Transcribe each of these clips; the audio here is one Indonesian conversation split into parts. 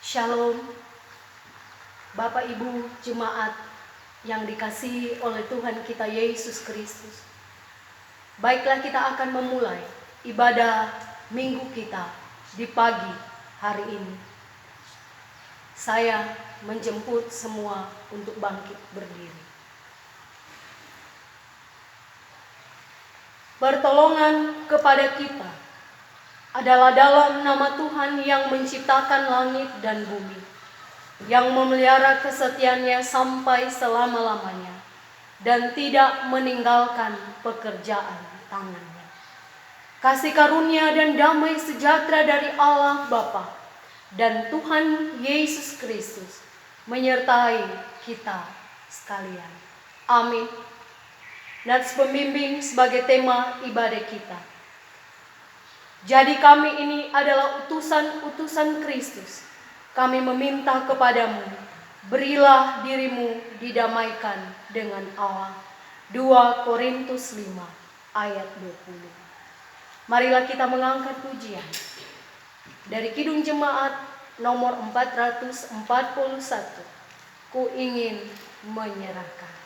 Shalom, Bapak Ibu Jemaat yang dikasihi oleh Tuhan kita Yesus Kristus. Baiklah, kita akan memulai ibadah minggu kita di pagi hari ini. Saya menjemput semua untuk bangkit berdiri. Pertolongan kepada kita adalah dalam nama Tuhan yang menciptakan langit dan bumi, yang memelihara kesetiaannya sampai selama-lamanya dan tidak meninggalkan pekerjaan tangannya. Kasih karunia dan damai sejahtera dari Allah Bapa dan Tuhan Yesus Kristus menyertai kita sekalian. Amin. Nats pembimbing sebagai tema ibadah kita. Jadi kami ini adalah utusan-utusan Kristus. Kami meminta kepadamu, berilah dirimu didamaikan dengan Allah. 2 Korintus 5 ayat 20. Marilah kita mengangkat pujian dari Kidung Jemaat nomor 441. Ku ingin menyerahkan.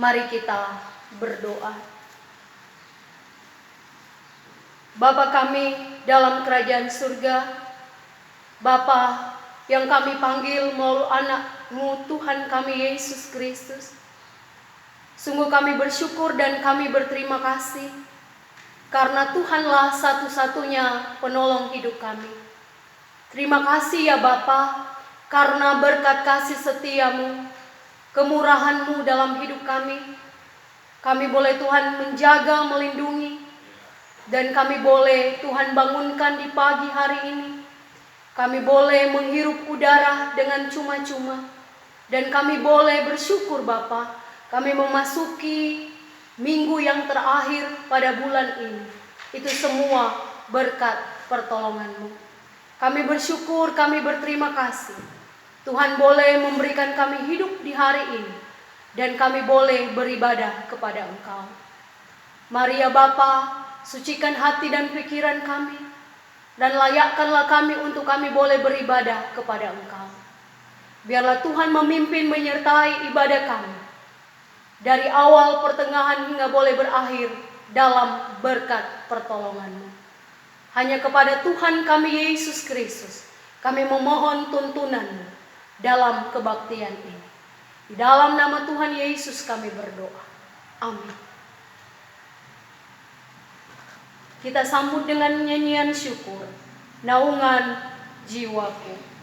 Mari kita berdoa. Bapa kami dalam kerajaan surga, Bapa yang kami panggil melalui anak-Mu Tuhan kami Yesus Kristus. Sungguh kami bersyukur dan kami berterima kasih karena Tuhanlah satu-satunya penolong hidup kami. Terima kasih ya Bapa, karena berkat kasih setia-Mu, kemurahan-Mu dalam hidup kami boleh Tuhan menjaga, melindungi, dan kami boleh Tuhan bangunkan di pagi hari ini. Kami boleh menghirup udara dengan cuma-cuma, dan kami boleh bersyukur Bapa, kami memasuki minggu yang terakhir pada bulan ini. Itu semua berkat pertolongan-Mu. Kami bersyukur, kami berterima kasih. Tuhan boleh memberikan kami hidup di hari ini, dan kami boleh beribadah kepada Engkau. Mari ya Bapa, sucikan hati dan pikiran kami, dan layakkanlah kami untuk kami boleh beribadah kepada Engkau. Biarlah Tuhan memimpin menyertai ibadah kami, dari awal, pertengahan, hingga boleh berakhir dalam berkat pertolongan-Mu. Hanya kepada Tuhan kami Yesus Kristus, kami memohon tuntunan-Mu dalam kebaktian ini. Di dalam nama Tuhan Yesus kami berdoa. Amin. Kita sambut dengan nyanyian syukur, Naungan Jiwaku.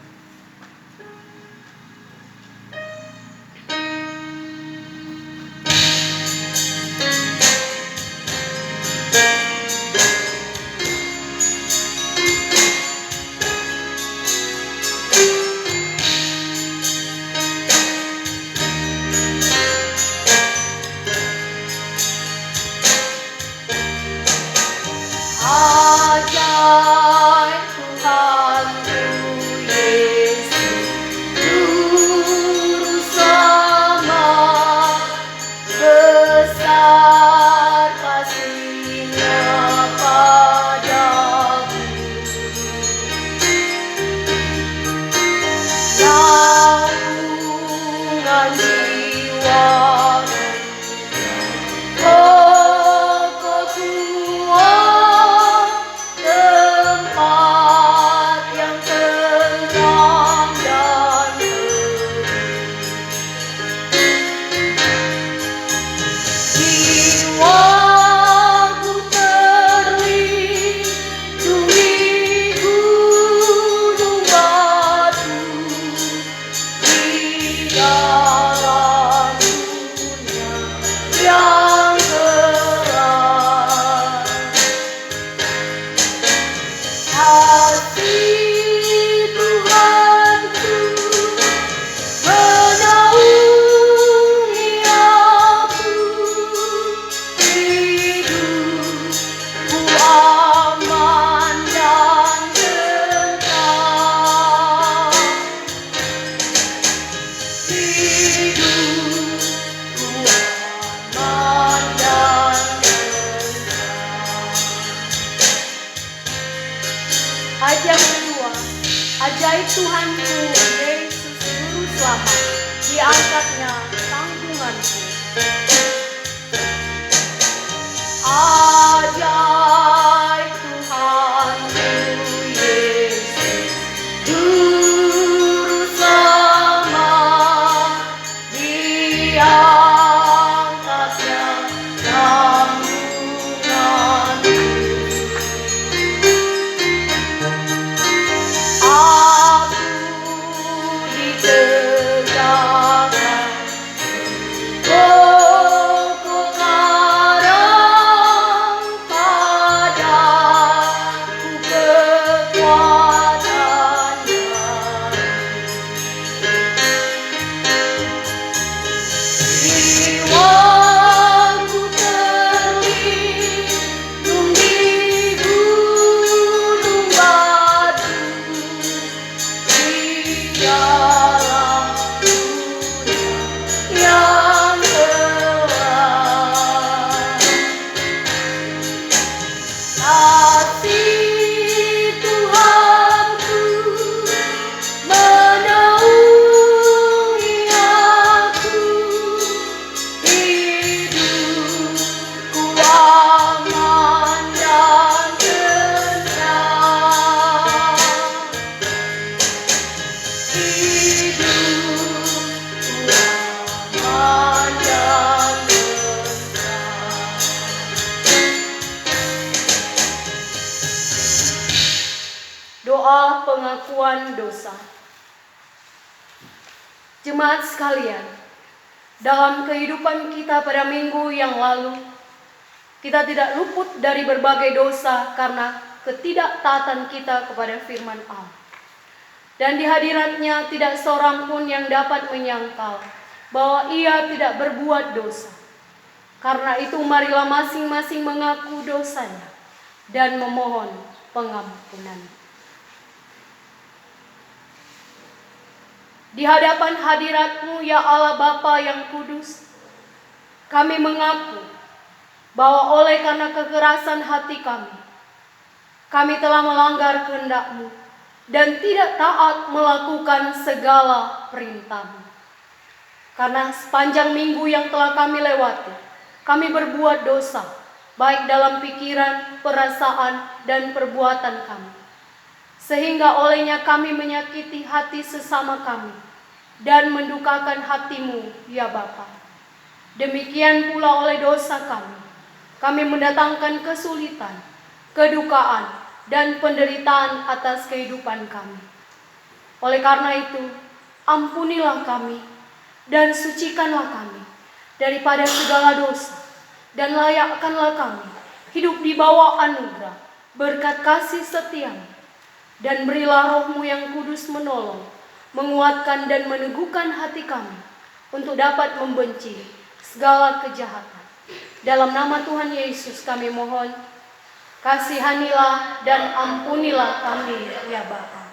Ajaib Tuhanku Yesus, juru selamat, besar kasih-Nya padaku. Naungan jiwaku, pokok kuat, tempat yang tenang dan jiwaku terlindung di gunung batu, di dalam dunia yang gelap. Hati Tuhanku menaungi aku, hidupku aman dan tenang. Hidupku aman dan tenang. Ayat yang kedua, ajaib Tuhanku Yesus juru selamat, diangkatnya tanggunganku. Ajaib Tuhanku Yesus juru selamat, diangkatnya tanggunganku. Aku ditegakkan pokok karang, padaku kekuatannya. Jiwaku terlindung di gunung batu, di dalam dunia yang gelap. Kasih Tuhanku menaungi aku, hidupku aman dan tenang. Doa pengakuan dosa. Jemaat sekalian, dalam kehidupan kita pada minggu yang lalu, kita tidak luput dari berbagai dosa karena ketidaktaatan kita kepada firman Allah. Dan di hadiratnya tidak seorang pun yang dapat menyangkal bahwa ia tidak berbuat dosa. Karena itu marilah masing-masing mengaku dosanya dan memohon pengampunan. Di hadapan hadirat-Mu ya Allah Bapa yang kudus, kami mengaku bahwa oleh karena kekerasan hati kami telah melanggar kehendak-Mu dan tidak taat melakukan segala perintah-Mu. Karena sepanjang minggu yang telah kami lewati, kami berbuat dosa, baik dalam pikiran, perasaan, dan perbuatan kami. Sehingga olehnya kami menyakiti hati sesama kami dan mendukakan hati-Mu, ya Bapa. Demikian pula oleh dosa kami mendatangkan kesulitan, kedukaan, dan penderitaan atas kehidupan kami. Oleh karena itu, ampunilah kami dan sucikanlah kami daripada segala dosa, dan layakkanlah kami hidup di bawah anugerah berkat kasih setia-Mu. Dan berilah Roh-Mu yang kudus menolong, menguatkan dan meneguhkan hati kami untuk dapat membenci segala kejahatan. Dalam nama Tuhan Yesus kami mohon, kasihanilah dan ampunilah kami, ya Bapa.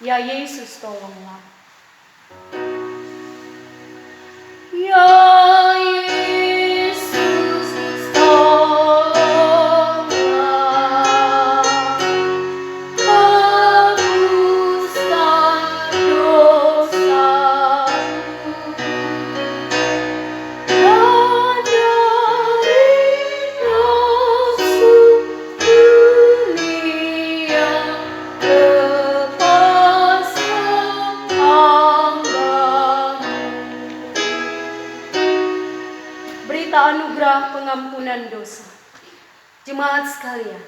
Ya Yesus, tolonglah. Ya Yesus, tolonglah. Hapuskan dosaku dan dari nafsu dunia, lepaskan hamba-Mu. Berita anugerah pengampunan dosa. Jemaat sekalian,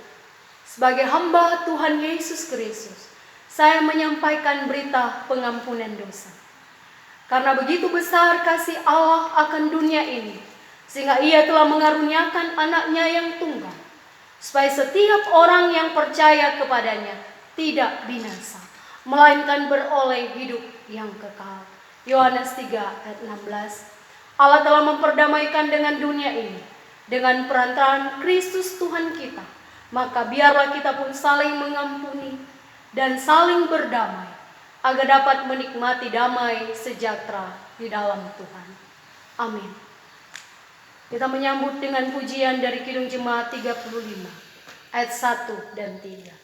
sebagai hamba Tuhan Yesus Kristus, saya menyampaikan berita pengampunan dosa. Karena begitu besar kasih Allah akan dunia ini, sehingga Ia telah mengaruniakan anaknya yang tunggal, supaya setiap orang yang percaya kepadanya tidak binasa, melainkan beroleh hidup yang kekal. Yohanes 3 ayat 16. Allah telah memperdamaikan dengan dunia ini dengan perantaraan Kristus Tuhan kita. Maka biarlah kita pun saling mengampuni dan saling berdamai, agar dapat menikmati damai sejahtera di dalam Tuhan. Amin. Kita menyambut dengan pujian dari Kidung Jemaat 35 ayat 1 dan 3.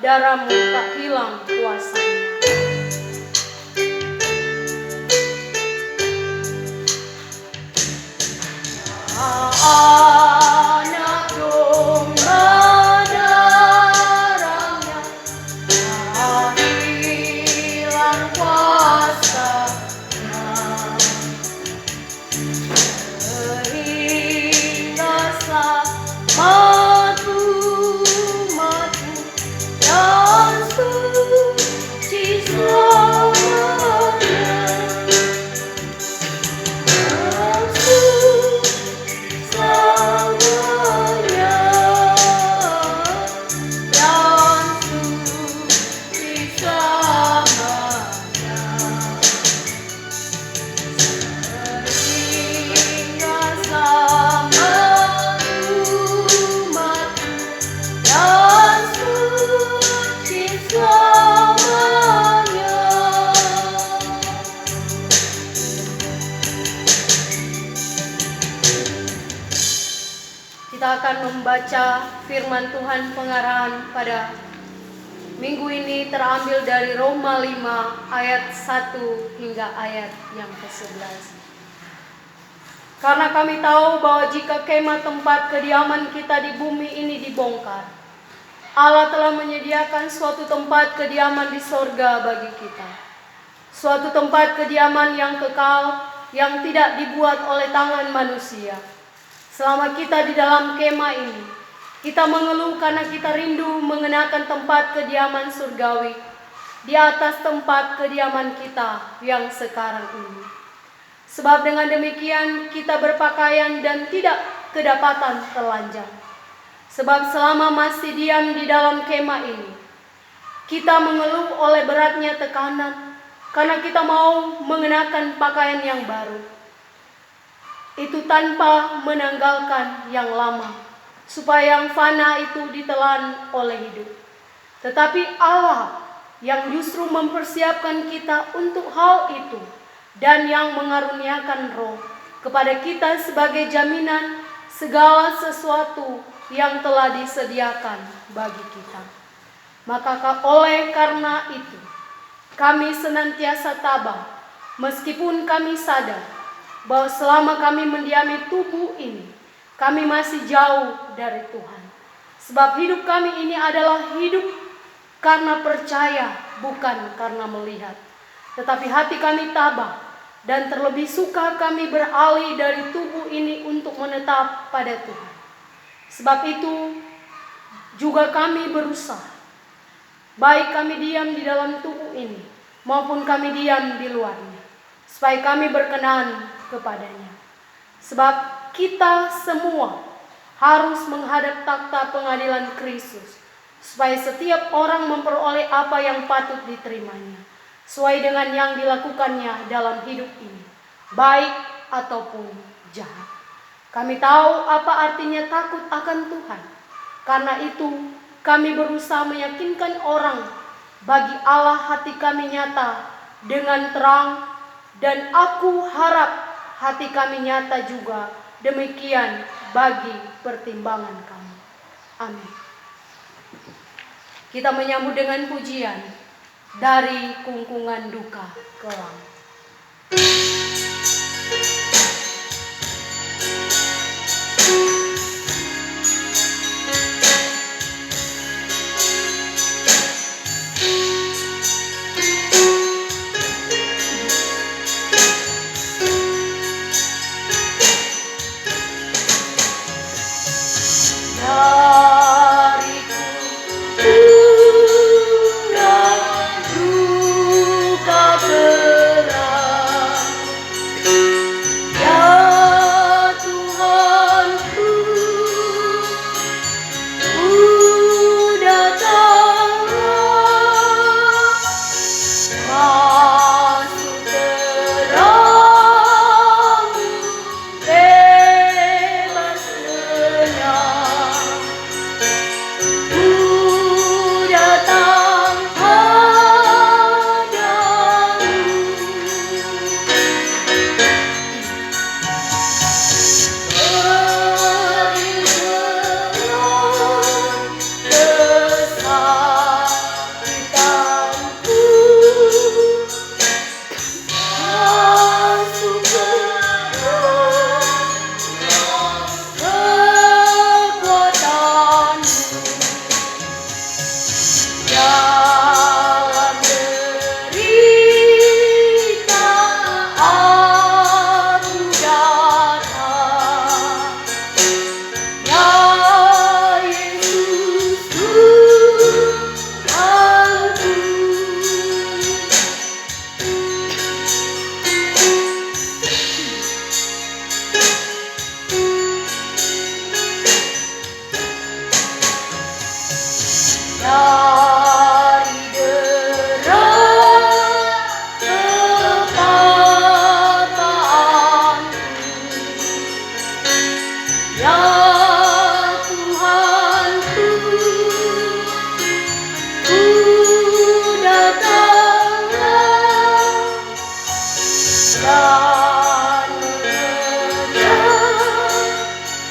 Darah-Mu tak hilang kuasanya. Anak domba darahnya tak hilang kuasanya, sehingga Kita akan membaca firman Tuhan pengarahan pada minggu ini terambil dari Roma 5 ayat 1 hingga ayat yang ke-11. Karena kami tahu bahwa jika kemah tempat kediaman kita di bumi ini dibongkar, Allah telah menyediakan suatu tempat kediaman di sorga bagi kita. Suatu tempat kediaman yang kekal, yang tidak dibuat oleh tangan manusia. Selama kita di dalam kemah ini, kita mengeluh karena kita rindu mengenakan tempat kediaman surgawi di atas tempat kediaman kita yang sekarang ini. Sebab dengan demikian kita berpakaian dan tidak kedapatan telanjang. Sebab selama masih diam di dalam kemah ini, kita mengeluh oleh beratnya tekanan karena kita mau mengenakan pakaian yang baru. Itu tanpa menanggalkan yang lama, supaya yang fana itu ditelan oleh hidup. Tetapi Allah yang justru mempersiapkan kita untuk hal itu dan yang mengaruniakan Roh kepada kita sebagai jaminan segala sesuatu yang telah disediakan bagi kita. Maka oleh karena itu, kami senantiasa tabah, meskipun kami sadar bahwa selama kami mendiami tubuh ini, kami masih jauh dari Tuhan. Sebab hidup kami ini adalah hidup karena percaya, bukan karena melihat. Tetapi hati kami tabah, dan terlebih suka kami beralih dari tubuh ini untuk menetap pada Tuhan. Sebab itu juga kami berusaha, baik kami diam di dalam tubuh ini, maupun kami diam di luarnya, supaya kami berkenan kepadanya. Sebab kita semua harus menghadap takhta pengadilan Kristus, supaya setiap orang memperoleh apa yang patut diterimanya, sesuai dengan yang dilakukannya dalam hidup ini, baik ataupun jahat. Kami tahu apa artinya takut akan Tuhan. Karena itu kami berusaha meyakinkan orang bagi Allah hati kami nyata dengan terang, dan aku harap hati kami nyata juga demikian bagi pertimbangan kami. Amin. Kita menyambut dengan pujian dari kungkungan duka kelam.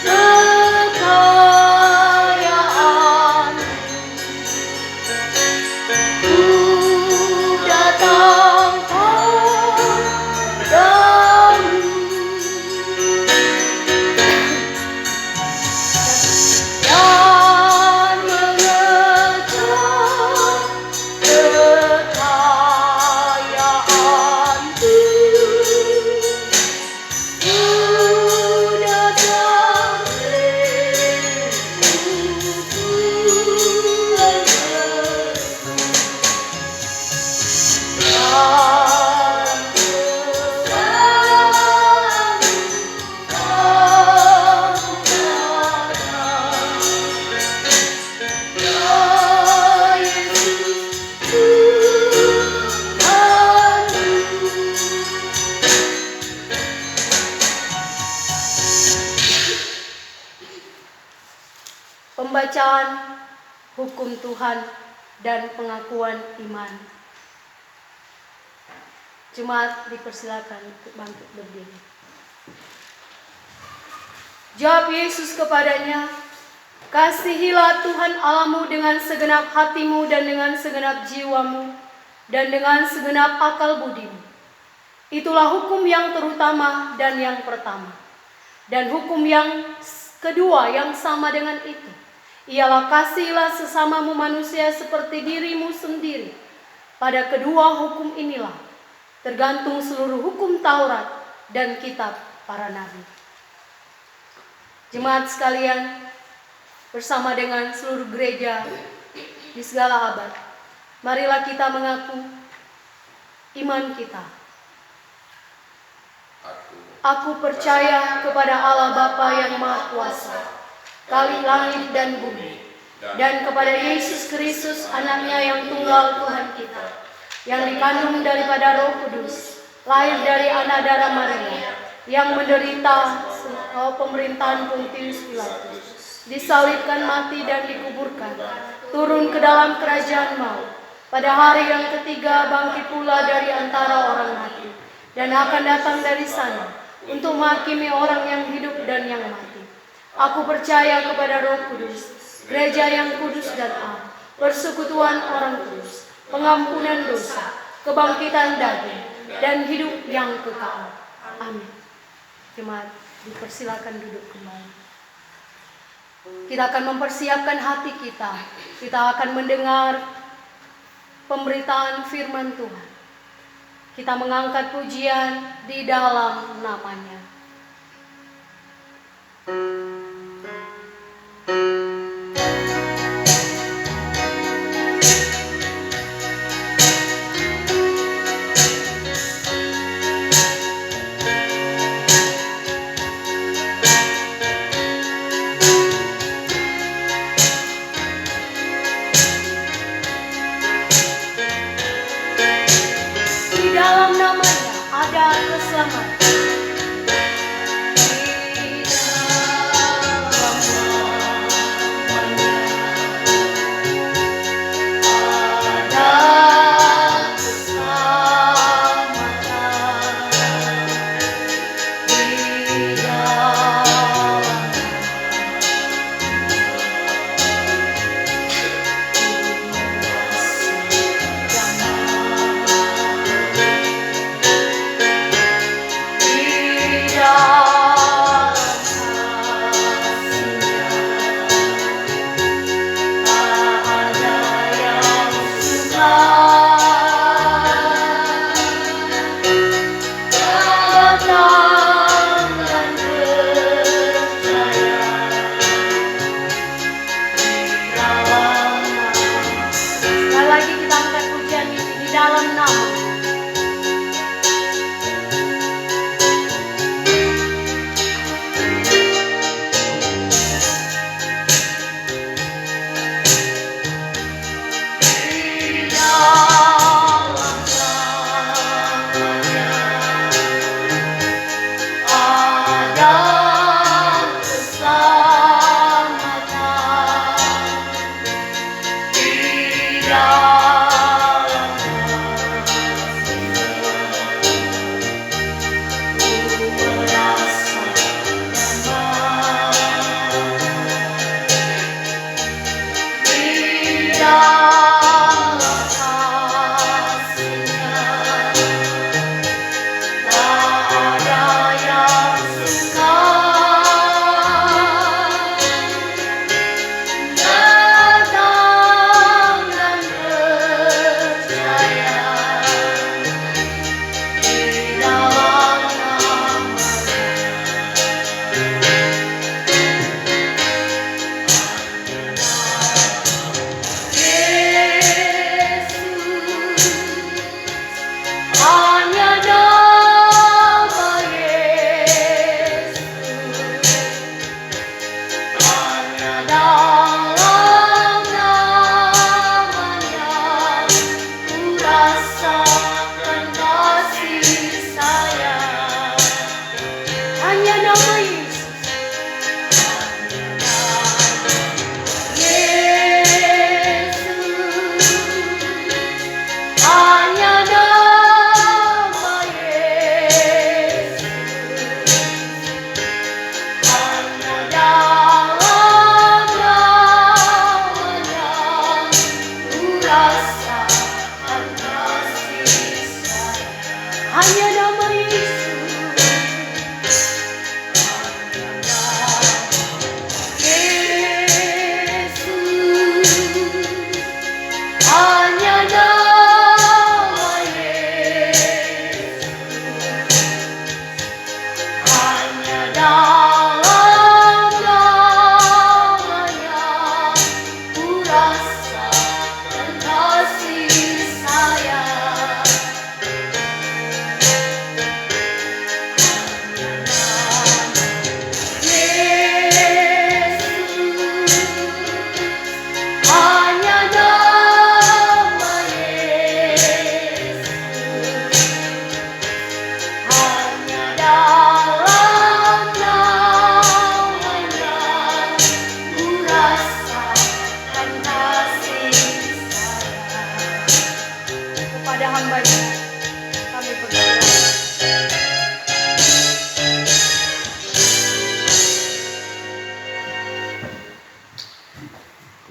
Dan pembacaan hukum Tuhan dan pengakuan iman. Jemaat dipersilakan untuk bangkit berdiri. Jawab Yesus kepadanya, "Kasihilah Tuhan Allahmu dengan segenap hatimu dan dengan segenap jiwamu dan dengan segenap akal budimu. Itulah hukum yang terutama dan yang pertama. Dan hukum yang kedua yang sama dengan itu, ialah kasihilah sesamamu manusia seperti dirimu sendiri. Pada kedua hukum inilah tergantung seluruh hukum Taurat dan kitab para nabi." Jemaat sekalian, bersama dengan seluruh gereja di segala abad, marilah kita mengaku iman kita. Aku percaya kepada Allah Bapa yang Maha Kuasa, Khalik langit dan bumi, dan kepada Yesus Kristus, Anaknya yang tunggal Tuhan kita, yang dikandung daripada Roh Kudus, lahir dari anak darah Maria, yang menderita pemerintahan Pontius Pilatus, disalibkan, mati dan dikuburkan, turun ke dalam kerajaan maut, pada hari yang ketiga bangkit pula dari antara orang mati, dan akan datang dari sana untuk menghakimi orang yang hidup dan yang mati. Aku percaya kepada Roh Kudus, gereja yang kudus dan am, persekutuan orang kudus, pengampunan dosa, kebangkitan daging, dan hidup yang kekal. Amin. Jemaat dipersilakan duduk kembali. Kita akan mempersiapkan hati kita. Kita akan mendengar pemberitaan firman Tuhan. Kita mengangkat pujian di dalam namanya. Di dalam namanya ada keselamatan.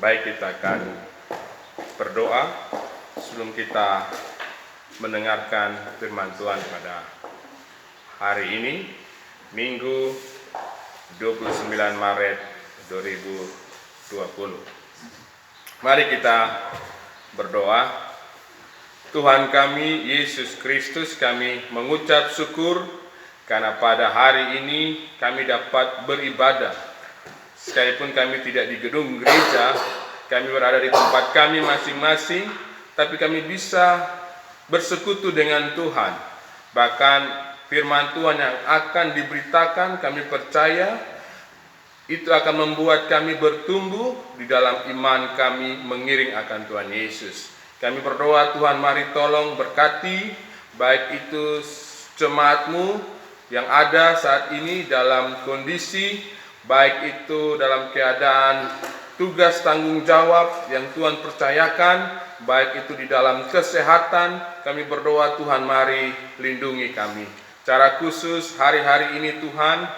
Baik, kita akan berdoa sebelum kita mendengarkan firman Tuhan pada hari ini, Minggu 29 Maret 2020. Mari kita berdoa. Tuhan kami, Yesus Kristus, kami mengucap syukur karena pada hari ini kami dapat beribadah. Sekalipun kami tidak di gedung gereja, kami berada di tempat kami masing-masing, tapi kami bisa bersekutu dengan Tuhan. Bahkan firman Tuhan yang akan diberitakan, kami percaya itu akan membuat kami bertumbuh di dalam iman kami mengiring akan Tuhan Yesus. Kami berdoa, Tuhan mari tolong berkati baik itu jemaat-Mu yang ada saat ini dalam kondisi, baik itu dalam keadaan tugas tanggung jawab yang Tuhan percayakan, baik itu di dalam kesehatan. Kami berdoa, Tuhan mari lindungi kami. Secara khusus hari-hari ini Tuhan,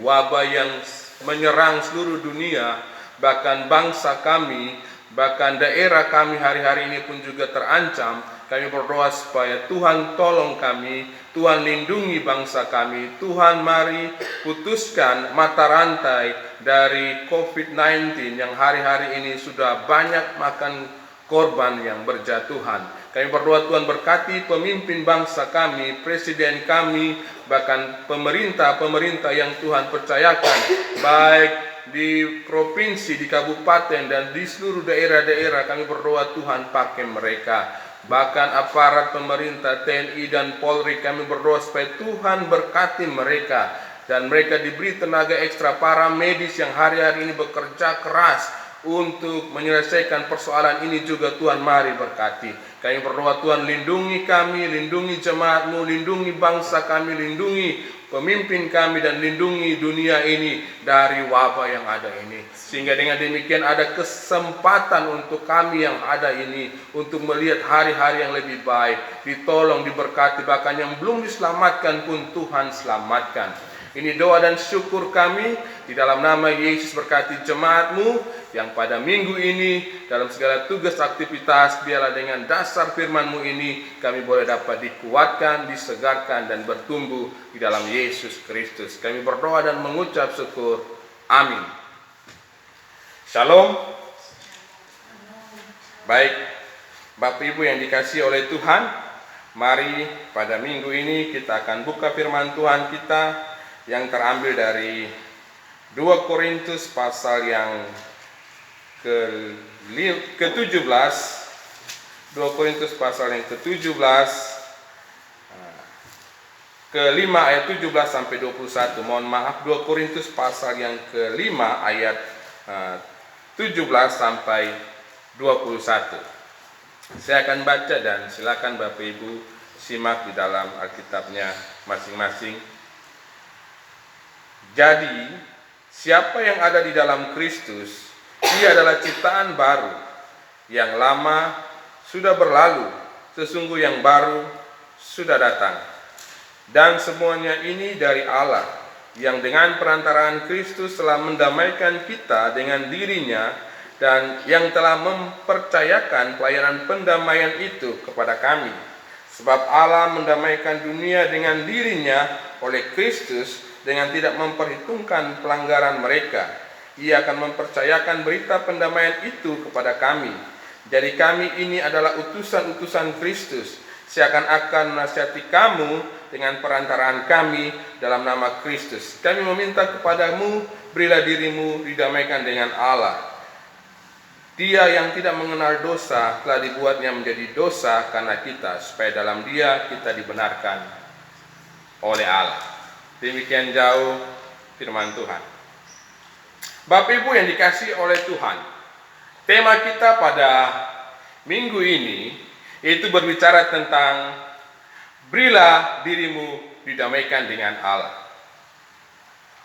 wabah yang menyerang seluruh dunia, bahkan bangsa kami, bahkan daerah kami hari-hari ini pun juga terancam. Kami berdoa supaya Tuhan tolong kami, Tuhan lindungi bangsa kami. Tuhan mari putuskan mata rantai dari COVID-19 yang hari-hari ini sudah banyak makan korban yang berjatuhan. Kami berdoa Tuhan berkati pemimpin bangsa kami, presiden kami, bahkan pemerintah yang Tuhan percayakan, baik di provinsi, di kabupaten, dan di seluruh daerah-daerah. Kami berdoa Tuhan pakai mereka. Bahkan aparat pemerintah, TNI dan Polri, kami berdoa supaya Tuhan berkati mereka. Dan mereka diberi tenaga ekstra, para medis yang hari-hari ini bekerja keras untuk menyelesaikan persoalan ini juga Tuhan mari berkati. Kami berdoa Tuhan lindungi kami, lindungi jemaat-Mu, lindungi bangsa kami, lindungi pemimpin kami, dan lindungi dunia ini dari wabah yang ada ini. Sehingga dengan demikian ada kesempatan untuk kami yang ada ini untuk melihat hari-hari yang lebih baik, ditolong, diberkati, bahkan yang belum diselamatkan pun Tuhan selamatkan. Ini doa dan syukur kami di dalam nama Yesus. Berkati jemaat-Mu yang pada minggu ini dalam segala tugas aktivitas, biarlah dengan dasar firman-Mu ini kami boleh dapat dikuatkan, disegarkan, dan bertumbuh di dalam Yesus Kristus. Kami berdoa dan mengucap syukur. Amin. Shalom. Baik, Bapak Ibu yang dikasihi oleh Tuhan, mari pada minggu ini kita akan buka firman Tuhan kita yang terambil dari 2 Korintus pasal yang ke-17, 2 Korintus pasal yang ke-17, ke-5 ayat 17 sampai 21. Mohon maaf, 2 Korintus pasal yang ke-5 ayat 17 sampai 21. Saya akan baca dan silakan Bapak Ibu simak di dalam Alkitabnya masing-masing. Jadi, siapa yang ada di dalam Kristus, dia adalah ciptaan baru. Yang lama sudah berlalu, sesungguh yang baru sudah datang. Dan semuanya ini dari Allah, yang dengan perantaraan Kristus telah mendamaikan kita dengan dirinya, dan yang telah mempercayakan pelayanan pendamaian itu kepada kami. Sebab Allah mendamaikan dunia dengan dirinya oleh Kristus, dengan tidak memperhitungkan pelanggaran mereka. Ia akan mempercayakan berita pendamaian itu kepada kami. Jadi kami ini adalah utusan-utusan Kristus, seakan-akan menasihati kamu dengan perantaraan kami dalam nama Kristus. Kami meminta kepadamu, berilah dirimu didamaikan dengan Allah. Dia yang tidak mengenal dosa telah dibuatnya menjadi dosa karena kita, supaya dalam Dia kita dibenarkan oleh Allah. Demikian jauh firman Tuhan. Bapak Ibu yang dikasihi oleh Tuhan, tema kita pada minggu ini itu berbicara tentang berilah dirimu didamaikan dengan Allah.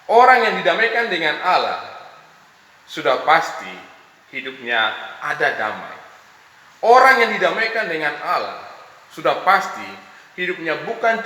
Orang yang didamaikan dengan Allah sudah pasti hidupnya ada damai. Orang yang didamaikan dengan Allah sudah pasti hidupnya bukan cuma